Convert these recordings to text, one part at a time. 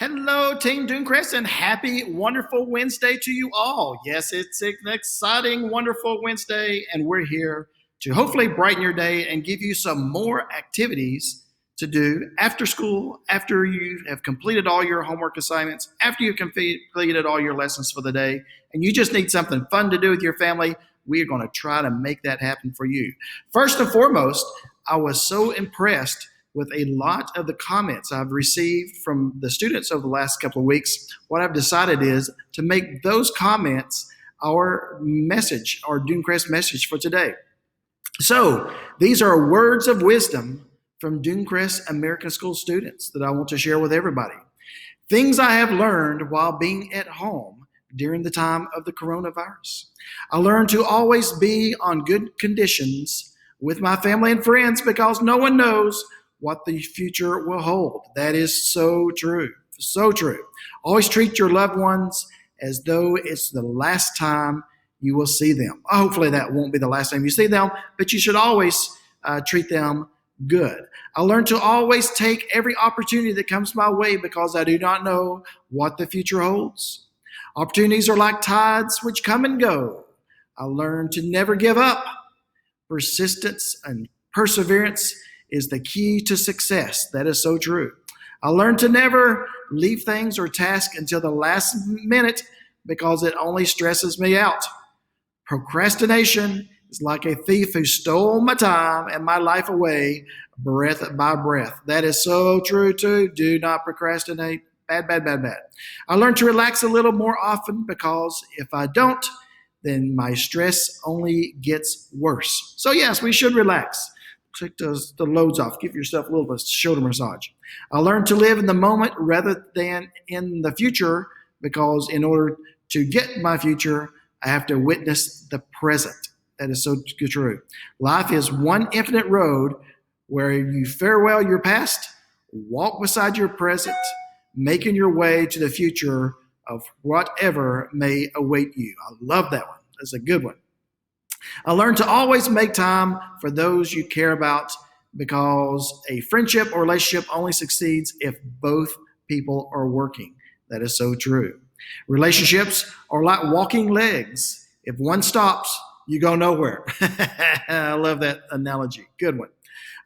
Hello, Team Dunecrest, and happy, wonderful Wednesday to you all. Yes, it's an exciting, wonderful Wednesday, and we're here to hopefully brighten your day and give you some more activities to do after school, after you have completed all your homework assignments, after you've completed all your lessons for the day, and you just need something fun to do with your family. We're going to try to make that happen for you. First and foremost, I was so impressed with a lot of the comments I've received from the students over the last couple of weeks. What I've decided is to make those comments our message, our Dunecrest message for today. So these are words of wisdom from Dunecrest American School students that I want to share with everybody. Things I have learned while being at home during the time of the coronavirus. I learned to always be on good conditions with my family and friends because no one knows what the future will hold. That is so true. So true. Always treat your loved ones as though it's the last time you will see them. Hopefully that won't be the last time you see them, but you should always treat them good. I learned to always take every opportunity that comes my way because I do not know what the future holds. Opportunities are like tides which come and go. I learned to never give up. Persistence and perseverance is the key to success. That is so true. I learned to never leave things or tasks until the last minute because it only stresses me out. Procrastination is like a thief who stole my time and my life away breath by breath. That is so true too. Do not procrastinate. Bad, bad, bad, bad. I learned to relax a little more often because if I don't, then my stress only gets worse. So yes, we should relax. Take the loads off. Give yourself a little bit of shoulder massage. I learned to live in the moment rather than in the future because in order to get my future, I have to witness the present. That is so true. Life is one infinite road where you farewell your past, walk beside your present, making your way to the future of whatever may await you. I love that one. That's a good one. I learned to always make time for those you care about because a friendship or relationship only succeeds if both people are working. That is so true. Relationships are like walking legs. If one stops, you go nowhere. I love that analogy. Good one.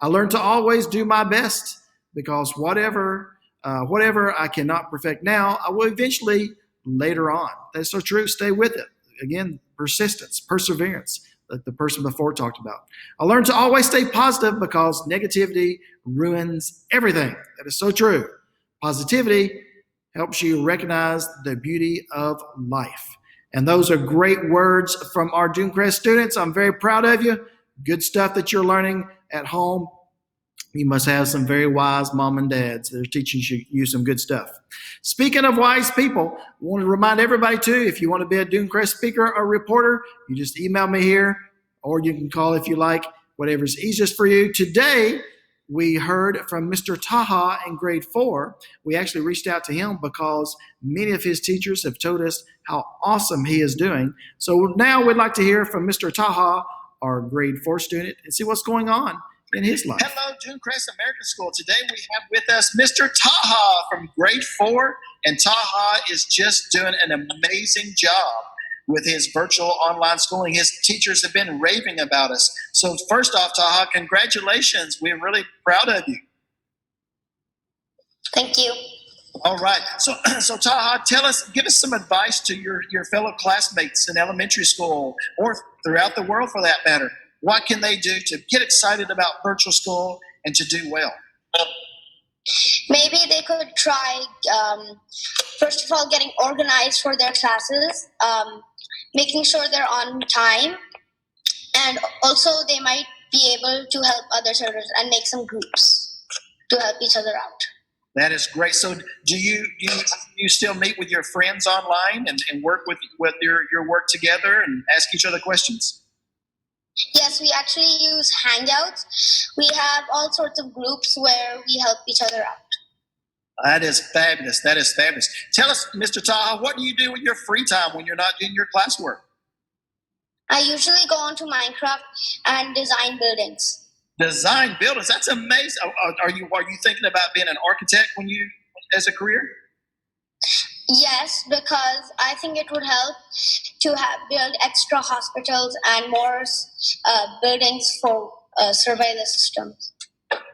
I learned to always do my best because whatever I cannot perfect now, I will eventually later on. That's so true. Stay with it. Again, persistence, perseverance, like the person before talked about. I learned to always stay positive because negativity ruins everything. That is so true. Positivity helps you recognize the beauty of life. And those are great words from our Dunecrest students. I'm very proud of you. Good stuff that you're learning at home. You must have some very wise mom and dads that are teaching you some good stuff. Speaking of wise people, I want to remind everybody too, if you want to be a Dunecrest speaker or reporter, you just email me here, or you can call if you like, whatever's easiest for you. Today, we heard from Mr. Taha in grade 4. We actually reached out to him because many of his teachers have told us how awesome he is doing. So now we'd like to hear from Mr. Taha, our grade 4 student, and see what's going on in his life. Hello, Dunecrest American School. Today we have with us Mr. Taha from grade 4, and Taha is just doing an amazing job with his virtual online schooling. His teachers have been raving about us. So first off, Taha, congratulations. We're really proud of you. Thank you. All right. So Taha, give us some advice to your fellow classmates in elementary school or throughout the world for that matter. What can they do to get excited about virtual school and to do well? Maybe they could try, first of all, getting organized for their classes, making sure they're on time, and also they might be able to help other students and make some groups to help each other out. That is great. So do you still meet with your friends online and work with your work together and ask each other questions? Yes, we actually use Hangouts. We have all sorts of groups where we help each other out. That is fabulous. That is fabulous. Tell us, Mr. Taha, what do you do with your free time when you're not doing your classwork? I usually go onto Minecraft and design buildings. Design buildings. That's amazing. Are you thinking about being an architect as a career? Yes, because I think it would help to build extra hospitals and more buildings for surveillance systems.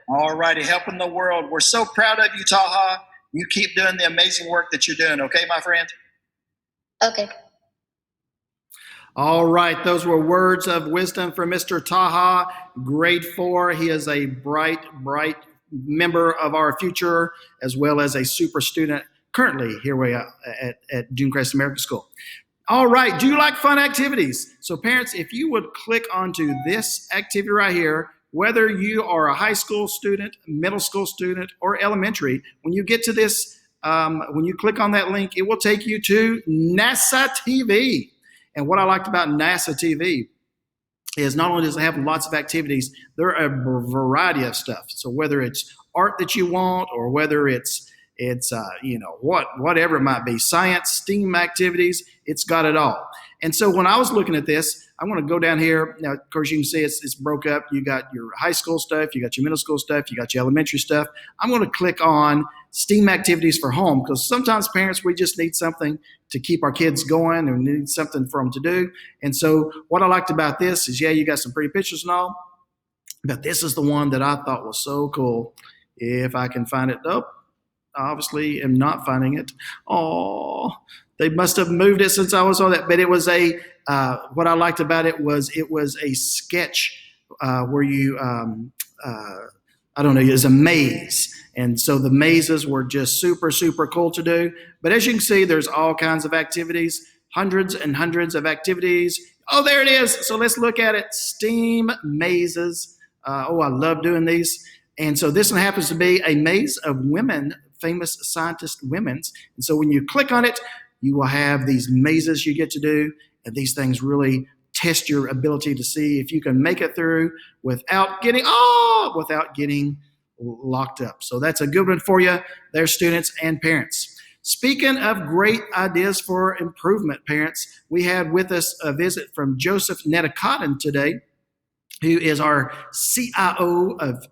All righty, helping the world. We're so proud of you, Taha. You keep doing the amazing work that you're doing, okay, my friend? Okay. All right, those were words of wisdom from Mr. Taha, grade 4. He is a bright member of our future, as well as a super student currently here we are at Dunecrest American School. All right, do you like fun activities? So parents, if you would click onto this activity right here, whether you are a high school student, middle school student, or elementary, when you get to this, when you click on that link, it will take you to NASA TV. And what I liked about NASA TV is not only does it have lots of activities, there are a variety of stuff. So whether it's art that you want, or whether it's whatever it might be, science, STEAM activities, it's got it all. And so when I was looking at this, I want to go down here. Now, of course, you can see it's broke up. You got your high school stuff, you got your middle school stuff, you got your elementary stuff. I'm going to click on STEAM activities for home, because sometimes parents, we just need something to keep our kids going, and need something for them to do. And so what I liked about this is, yeah, you got some pretty pictures and all, but this is the one that I thought was so cool. If I can find it. Oh, obviously am not finding it. Oh, they must have moved it since I was on that. But it was what I liked about it was a sketch where you, I don't know, it was a maze. And so the mazes were just super, super cool to do. But as you can see, there's all kinds of activities, hundreds and hundreds of activities. Oh, there it is. So let's look at it. STEAM mazes. I love doing these. And so this one happens to be a maze of women, famous scientist women's. And so when you click on it, you will have these mazes you get to do. And these things really test your ability to see if you can make it through without getting locked up. So that's a good one for you, their students and parents. Speaking of great ideas for improvement, parents, we had with us a visit from Joseph Netacotton today, who is our CIO of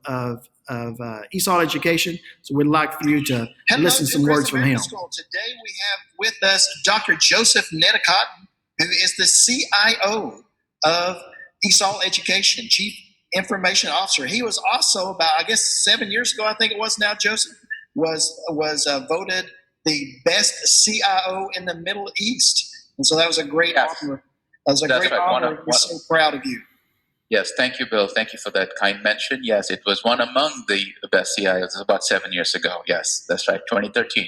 ESOL Education. So we'd like for you to listen to some words from him. Today we have with us Dr. Joseph Netacotton, who is the CIO of ESOL Education, Chief Information Officer. He was also about, 7 years ago, I think it was now, Joseph, was voted the best CIO in the Middle East. And so that was a great honor. That was a great honor. We're so proud of you. Yes, thank you, Bill. Thank you for that kind mention. Yes, it was one among the best CIOs about 7 years ago. Yes, that's right, 2013.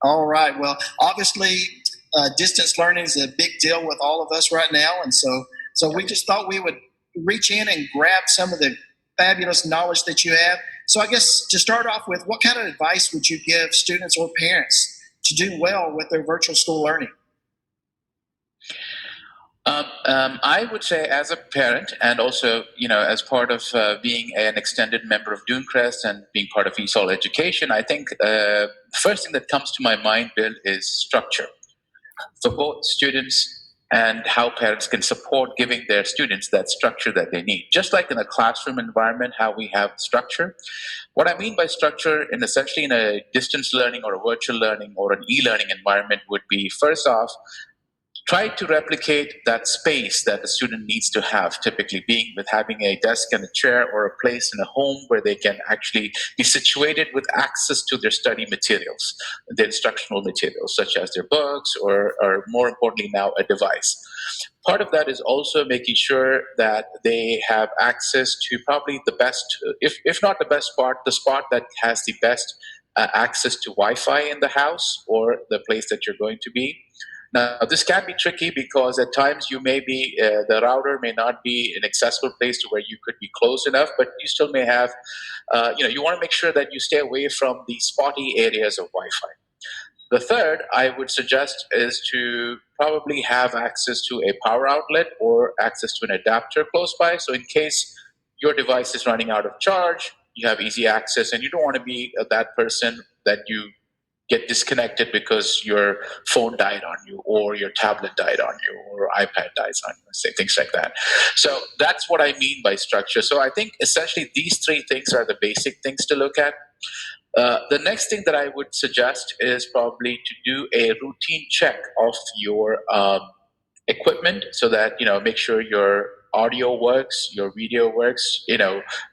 All right. Well, obviously, distance learning is a big deal with all of us right now. And so we just thought we would reach in and grab some of the fabulous knowledge that you have. So I guess to start off with, what kind of advice would you give students or parents to do well with their virtual school learning? I would say, as a parent, and also, as part of being an extended member of Dunecrest and being part of ESOL Education, I think the first thing that comes to my mind, Bill, is structure for both students and how parents can support giving their students that structure that they need. Just like in a classroom environment, how we have structure. What I mean by structure, essentially in a distance learning or a virtual learning or an e-learning environment, would be, first off, try to replicate that space that the student needs to have, typically being with having a desk and a chair or a place in a home where they can actually be situated with access to their study materials, the instructional materials, such as their books or more importantly now, a device. Part of that is also making sure that they have access to probably the best, if not the best spot, the spot that has the best access to Wi-Fi in the house or the place that you're going to be. Now, this can be tricky because at times you may be, the router may not be an accessible place to where you could be close enough, but you still may have, you want to make sure that you stay away from the spotty areas of Wi-Fi. The third I would suggest is to probably have access to a power outlet or access to an adapter close by. So in case your device is running out of charge, you have easy access and you don't want to be that person that you get disconnected because your phone died on you or your tablet died on you or iPad dies on you, say things like that. So that's what I mean by structure. So I think essentially these three things are the basic things to look at. The next thing that I would suggest is probably to do a routine check of your equipment, so that make sure your audio works, your video works.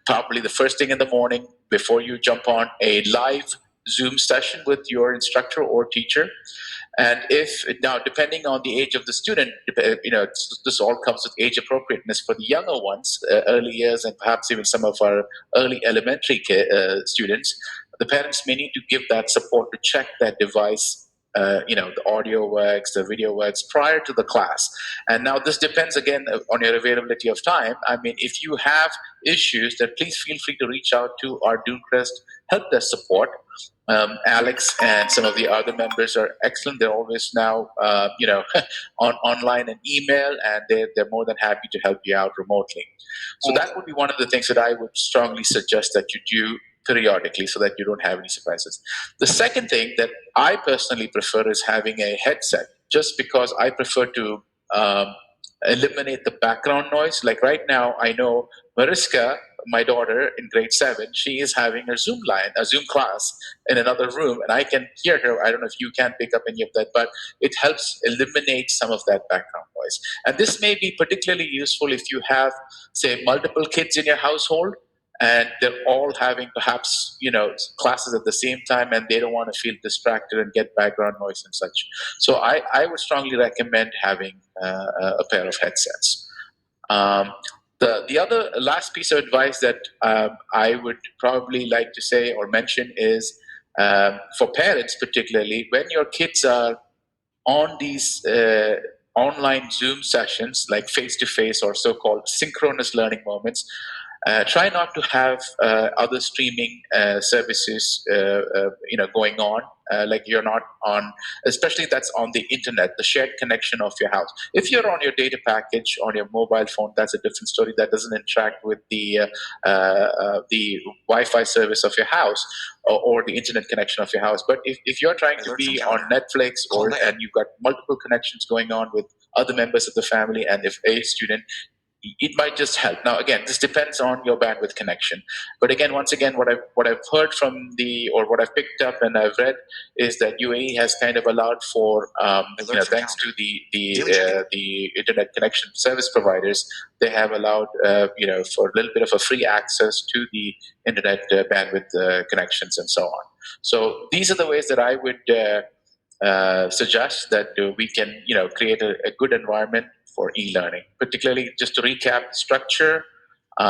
Probably the first thing in the morning before you jump on a live Zoom session with your instructor or teacher. And if now, depending on the age of the student, this all comes with age appropriateness for the younger ones, early years, and perhaps even some of our early elementary students. The parents may need to give that support to check that device. The audio works, the video works prior to the class. And now this depends again on your availability of time. I mean, if you have issues, then please feel free to reach out to our Dunecrest help desk support. Alex and some of the other members are excellent. They're always now, on online and email, and they're more than happy to help you out remotely. So that would be one of the things that I would strongly suggest that you do periodically, so that you don't have any surprises. The second thing that I personally prefer is having a headset, just because I prefer to eliminate the background noise. Like right now, I know Mariska, my daughter in grade 7, she is having a Zoom class in another room, and I can hear her. I don't know if you can pick up any of that, but it helps eliminate some of that background noise. And this may be particularly useful if you have, say, multiple kids in your household, and they're all having perhaps classes at the same time, and they don't want to feel distracted and get background noise and such. So I would strongly recommend having a pair of headsets. The other last piece of advice that I would probably like to say or mention is, for parents particularly, when your kids are on these online Zoom sessions, like face-to-face or so-called synchronous learning moments, try not to have other streaming services going on, like you're not on, especially that's on the internet, the shared connection of your house. If you're on your data package on your mobile phone, that's a different story. That doesn't interact with the Wi-Fi service of your house, or the internet connection of your house. But if you're trying to be on Netflix, and you've got multiple connections going on with other members of the family, and if a student, it might just help. Now, again, this depends on your bandwidth connection. But again, once again, what I've heard from what I've picked up and I've read is that UAE has kind of allowed for, thanks to the internet connection service providers, they have allowed, for a little bit of a free access to the internet bandwidth connections and so on. So these are the ways that I would suggest that we can, create a good environment for e-learning. Particularly, just to recap, structure,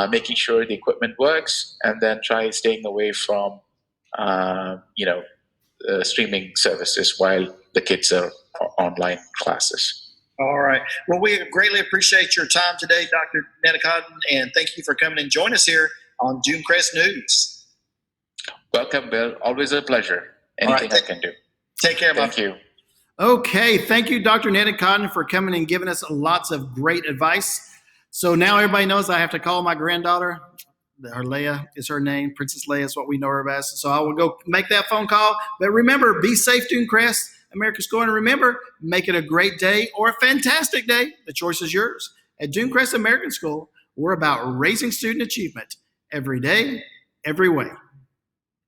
making sure the equipment works, and then try staying away from, streaming services while the kids are online classes. All right. Well, we greatly appreciate your time today, Dr. Nedicotton, and thank you for coming and joining us here on Dunecrest News. Welcome, Bill. Always a pleasure. Anything I can do. Take care, Thank you. Okay, thank you, Dr. Nedicotton, for coming and giving us lots of great advice. So now everybody knows I have to call my granddaughter. Her Leia is her name. Princess Leia is what we know her as. So I will go make that phone call. But remember, be safe, Dunecrest, America's School. And remember, make it a great day or a fantastic day. The choice is yours. At Dunecrest American School, we're about raising student achievement every day, every way.